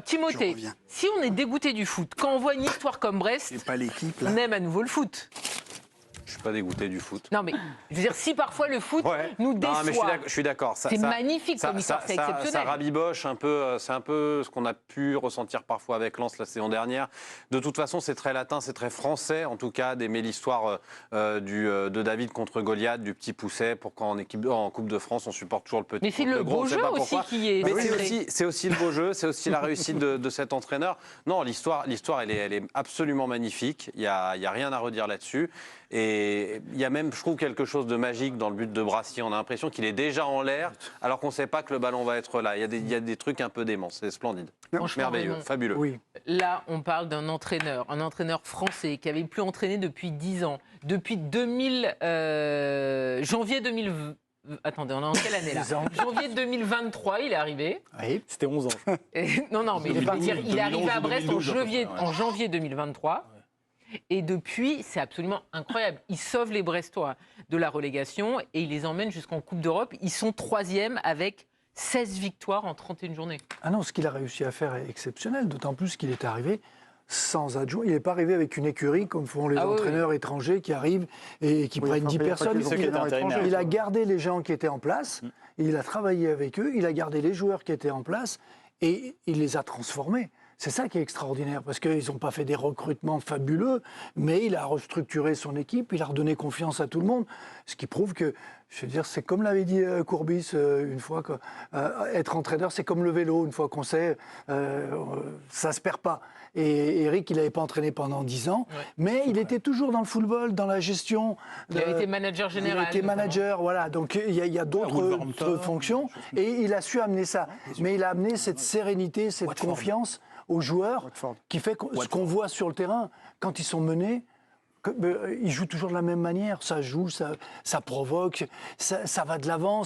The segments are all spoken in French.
Timothée, si on est dégoûté du foot, quand on voit une histoire comme Brest, pas l'équipe, là. on aime à nouveau le foot. Je suis pas dégoûté du foot. Non mais, je veux dire, si parfois le foot nous déçoit, non, mais je suis d'accord. C'est magnifique comme histoire, c'est exceptionnel. Ça rabiboche un peu, c'est un peu ce qu'on a pu ressentir parfois avec Lens la saison dernière. De toute façon, c'est très latin, c'est très français, en tout cas, d'aimer l'histoire de David contre Goliath, du petit pousset, pour quand en Coupe de France, on supporte toujours le petit. Mais c'est le beau jeu aussi qui est... Mais c'est aussi le beau jeu, c'est aussi la réussite de cet entraîneur. Non, l'histoire, elle est absolument magnifique, il y a rien à redire là-dessus. Et il y a même, je trouve, quelque chose de magique dans le but de Brassier. On a l'impression qu'il est déjà en l'air, alors qu'on ne sait pas que le ballon va être là. Il y a des trucs un peu déments. C'est splendide. Merveilleux, fabuleux. Oui. Là, on parle d'un entraîneur français qui avait plus entraîné depuis 10 ans. Depuis janvier 2020. Attendez, on est en quelle année là? Janvier 2023, il est arrivé. Oui, c'était 11 ans. Non, mais il est arrivé à Brest en janvier 2023. Et depuis, c'est absolument incroyable. Il sauve les Brestois de la relégation et il les emmène jusqu'en Coupe d'Europe. Ils sont 3e avec 16 victoires en 31 journées. Ah non, ce qu'il a réussi à faire est exceptionnel, d'autant plus qu'il est arrivé sans adjoint. Il n'est pas arrivé avec une écurie comme font les entraîneurs étrangers qui arrivent et qui prennent 10 personnes. Il a gardé les gens qui étaient en place, il a travaillé avec eux, il a gardé les joueurs qui étaient en place et il les a transformés. C'est ça qui est extraordinaire, parce qu'ils n'ont pas fait des recrutements fabuleux, mais il a restructuré son équipe, il a redonné confiance à tout le monde, ce qui prouve que, je veux dire, c'est comme l'avait dit Courbis une fois, être entraîneur, c'est comme le vélo, une fois qu'on sait, ça ne se perd pas. Et Eric, il n'avait pas entraîné pendant 10 ans, mais il était toujours dans le football, dans la gestion. Il a été manager général. Il a été manager, voilà, donc il y a d'autres fonctions, et il a su amener ça. Mais il a amené cette sérénité, cette confiance aux joueurs, qui fait ce qu'on voit sur le terrain, quand ils sont menés, ils jouent toujours de la même manière, ça joue, ça provoque, ça va de l'avant.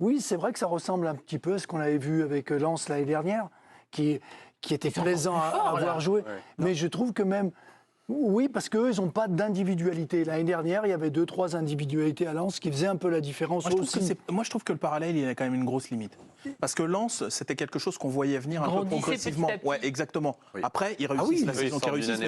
Oui, c'est vrai que ça ressemble un petit peu à ce qu'on avait vu avec Lens l'année dernière, qui était plaisant à voir jouer. Mais je trouve que même... Oui, parce qu'eux, ils n'ont pas d'individualité. L'année dernière, il y avait 2-3 individualités à Lens qui faisaient un peu la différence aussi. Moi, je trouve que le parallèle, il a quand même une grosse limite. Parce que Lens, c'était quelque chose qu'on voyait venir un peu progressivement. Ouais, exactement. Oui. Après, ils réussissent la saison qui réussissent.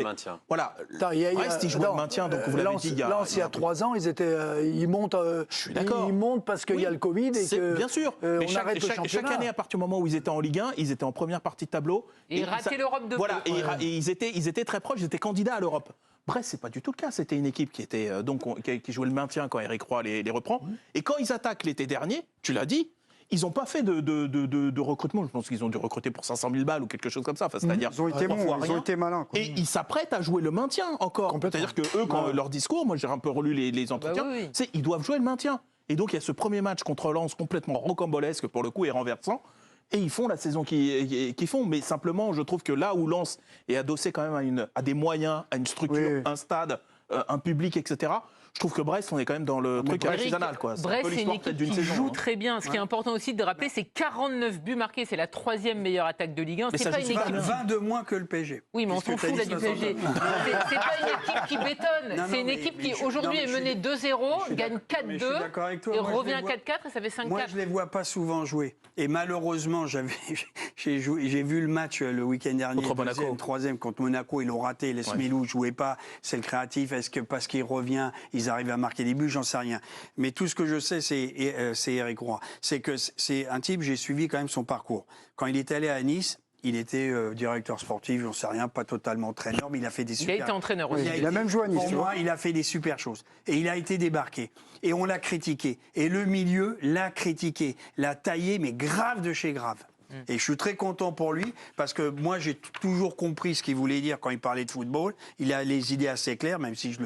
Voilà. Brest, ils jouent le maintien, donc vous l'avez dit. Lens, il y a 3 ans, ils montent. Je suis d'accord. Ils montent parce qu'il y a le Covid et que. Bien sûr. Mais chaque année, à partir du moment où ils étaient en Ligue 1, ils étaient en première partie de tableau. Et ils rataient l'Europe de Voilà. Et ils étaient très proches, ils étaient candidats à l'Europe. Brest, c'est pas du tout le cas. C'était une équipe qui était qui jouait le maintien quand Eric Roy les reprend. Et quand ils attaquent l'été dernier, tu l'as dit, ils n'ont pas fait de recrutement. Je pense qu'ils ont dû recruter pour 500 000 balles ou quelque chose comme ça. Enfin, c'est-à-dire, ils ont été bons, ils ont été malins. Quoi. Et ils s'apprêtent à jouer le maintien encore. C'est-à-dire que eux, quand leur discours, moi j'ai un peu relu les entretiens, c'est ils doivent jouer le maintien. Et donc il y a ce premier match contre Lens complètement rocambolesque pour le coup et renversant. Et ils font la saison qu'ils font. Mais simplement, je trouve que là où Lens est adossé quand même à des moyens, à une structure, un stade, un public, etc., je trouve que Brest, on est quand même dans le truc artisanal. Brest, c'est une équipe qui joue très bien. Ce qui est important aussi de rappeler, c'est 49 buts marqués. C'est la 3e meilleure attaque de Ligue 1. C'est pas une équipe 20 de moins que le PSG. Oui, mais on s'en fout là du PSG. C'est pas une équipe qui bétonne. C'est une équique qui aujourd'hui est menée 2-0, gagne 4-2 et revient à 4-4 et ça fait 5-4. Moi, je les vois pas souvent jouer. Et malheureusement, j'ai vu le match le week-end dernier, le 3e contre Monaco. Ils l'ont raté. Les Smilou ne jouaient pas. C'est le créatif. Est-ce que parce qu'il revient, ils arrivent à marquer des buts? J'en sais rien. Mais tout ce que je sais, c'est Eric Roy. C'est que c'est un type, j'ai suivi quand même son parcours. Quand il est allé à Nice, il était directeur sportif, j'en sais rien, pas totalement entraîneur, mais il a fait des super... Il a été entraîneur aussi. Il a même joué à Nice. Pour moi, il a fait des super choses. Et il a été débarqué. Et on l'a critiqué. Et le milieu l'a critiqué. L'a taillé, mais grave de chez grave. Et je suis très content pour lui, parce que moi, j'ai toujours compris ce qu'il voulait dire quand il parlait de football. Il a les idées assez claires, même si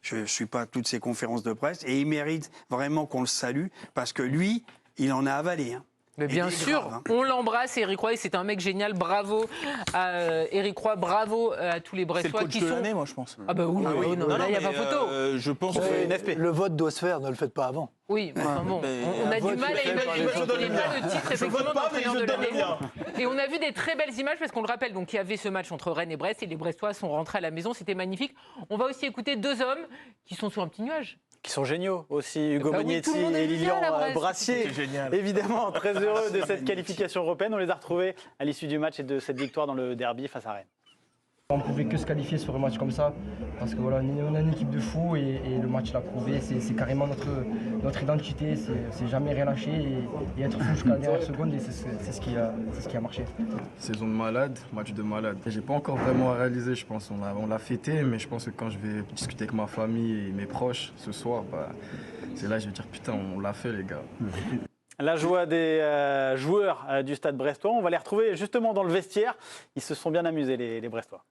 je ne suis pas à toutes ses conférences de presse. Et il mérite vraiment qu'on le salue, parce que lui, il en a avalé. Hein. Mais bien sûr, on l'embrasse, Eric Roy, c'est un mec génial, bravo à Eric Roy, bravo à tous les Brestois qui sont... C'est le coach de l'année, moi, je pense. Ah bah oui, non, là, il n'y a pas photo. Je pense que le vote doit se faire, ne le faites pas avant. Oui, enfin bon, on a du mal à imaginer qu'il n'ait pas le titre effectivement d'entraîneur de l'année. Et on a vu des très belles images parce qu'on le rappelle, donc il y avait ce match entre Rennes et Brest et les Brestois sont rentrés à la maison, c'était magnifique. On va aussi écouter deux hommes qui sont sur un petit nuage. Qui sont géniaux aussi, Hugo Mognetti et Lilian Brassier. Évidemment, très heureux de cette qualification européenne. On les a retrouvés à l'issue du match et de cette victoire dans le derby face à Rennes. On ne pouvait que se qualifier sur un match comme ça, parce que voilà, on a une équipe de fous et le match l'a prouvé. C'est carrément notre identité, c'est jamais rien lâcher et être fou jusqu'à la dernière seconde, et c'est ce qui a marché. Saison de malade, match de malade. J'ai pas encore vraiment réalisé, je pense. On l'a fêté, mais je pense que quand je vais discuter avec ma famille et mes proches ce soir, c'est là que je vais dire putain, on l'a fait les gars. La joie des joueurs du Stade brestois, on va les retrouver justement dans le vestiaire. Ils se sont bien amusés les Brestois.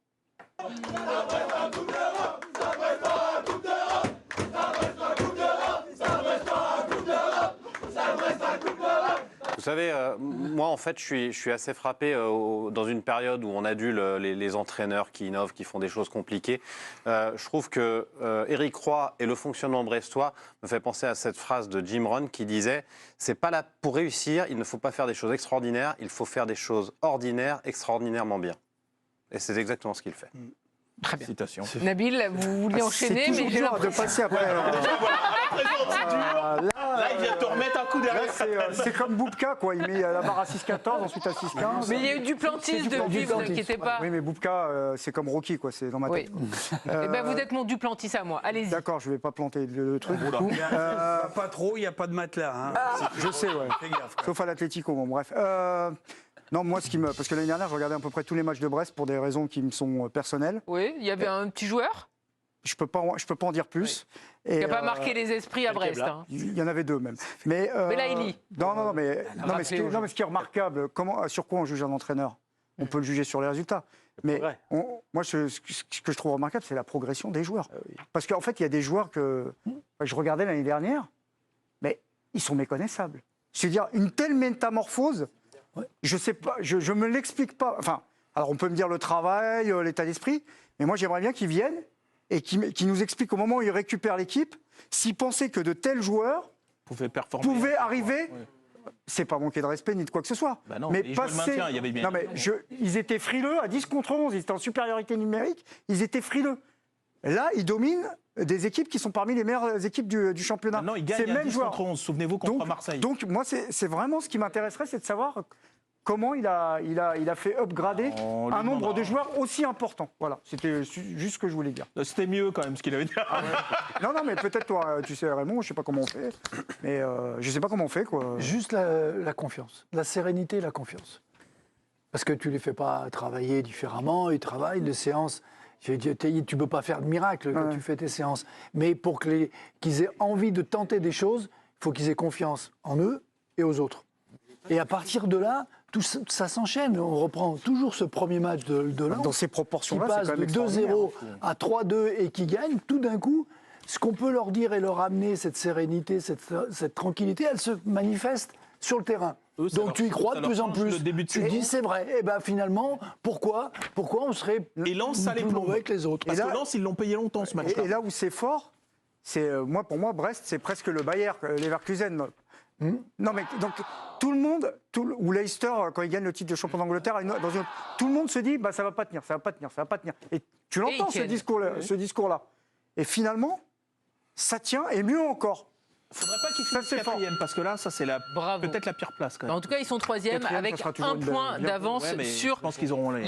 Vous savez, moi en fait je suis assez frappé dans une période où on adule les entraîneurs qui innovent, qui font des choses compliquées. Je trouve que Éric Roy et le fonctionnement brestois me fait penser à cette phrase de Jim Rohn qui disait « c'est pas là pour réussir, il ne faut pas faire des choses extraordinaires, il faut faire des choses ordinaires, extraordinairement bien ». Et c'est exactement ce qu'il fait. Très bien. Citation. Nabil, vous vouliez enchaîner, mais j'ai dur de passer après. Là, il vient te remettre un coup derrière. C'est comme Boubka, quoi. Il met la barre à 6-14, ensuite à 6-15. Mais il y a eu du Duplantis depuis, vous inquiétez pas. Oui, mais Boubka, c'est comme Rocky, quoi. C'est dans ma tête. Eh ben, vous êtes mon Duplantis à moi. Allez-y. D'accord, je vais pas planter le truc. Pas trop, il n'y a pas de matelas. Hein. Je sais, ouais. Fais gaffe. Sauf à l'Atlético, bon, bref. Non, moi, parce que l'année dernière, je regardais à peu près tous les matchs de Brest pour des raisons qui me sont personnelles. Oui, il y avait un petit joueur. Je peux pas en dire plus. Oui. Qui n'a pas marqué les esprits à Brest. Hein. Il y en avait deux même. Mais Belaïli. Non, mais ce qui est remarquable, sur quoi on juge un entraîneur? On peut le juger sur les résultats. Mais moi, ce que je trouve remarquable, c'est la progression des joueurs. Parce qu'en fait, il y a des joueurs que je regardais l'année dernière, mais ils sont méconnaissables. C'est-à-dire une telle métamorphose. Je sais pas, je me l'explique pas. Enfin, alors on peut me dire le travail, l'état d'esprit, mais moi j'aimerais bien qu'ils viennent et qu'ils nous expliquent au moment où ils récupèrent l'équipe, s'ils pensaient que de tels joueurs pouvaient arriver. C'est pas manquer de respect ni de quoi que ce soit. Bah non, mais passer. Il y avait bien non, mais ils étaient frileux à 10 contre 11, ils étaient en supériorité numérique, ils étaient frileux. Là, ils dominent des équipes qui sont parmi les meilleures équipes du championnat. Non, ils gagnent à 10 contre 11, souvenez-vous, contre Marseille. Donc moi, c'est vraiment ce qui m'intéresserait, c'est de savoir comment il a fait upgrader un nombre de joueurs aussi important. Voilà, c'était juste ce que je voulais dire. C'était mieux quand même ce qu'il avait dit. Non, mais peut-être toi, tu sais Raymond, je sais pas comment on fait, mais je sais pas comment on fait quoi. Juste la confiance, la sérénité et la confiance. Parce que tu les fais pas travailler différemment, ils travaillent, les séances. Tu ne peux pas faire de miracle quand tu fais tes séances. Mais pour qu'ils aient envie de tenter des choses, il faut qu'ils aient confiance en eux et aux autres. Et à partir de là, tout ça s'enchaîne. On reprend toujours ce premier match de Lens. Dans ces proportions-là, c'est quand même de 2-0 à 3-2 et qui gagne. Tout d'un coup, ce qu'on peut leur dire et leur amener, cette sérénité, cette tranquillité, elle se manifeste sur le terrain. Donc tu y crois de plus en plus. Tu dis c'est vrai. Et ben finalement, pourquoi on serait plus mauvais que les autres? Parce que Lens, ils l'ont payé longtemps ce match-là. Et là où c'est fort, c'est pour moi Brest, c'est presque le Bayern, Leverkusen. Non mais donc tout le monde, ou Leicester quand il gagne le titre de champion d'Angleterre, tout le monde se dit ça va pas tenir. Et tu l'entends ce discours-là. Et finalement, ça tient et mieux encore. Faudrait pas qu'ils finissent quatrième, parce que là, ça c'est peut-être la pire place. Quand même. En tout cas, ils sont troisième avec un point d'avance sur. Je pense qu'ils auront les.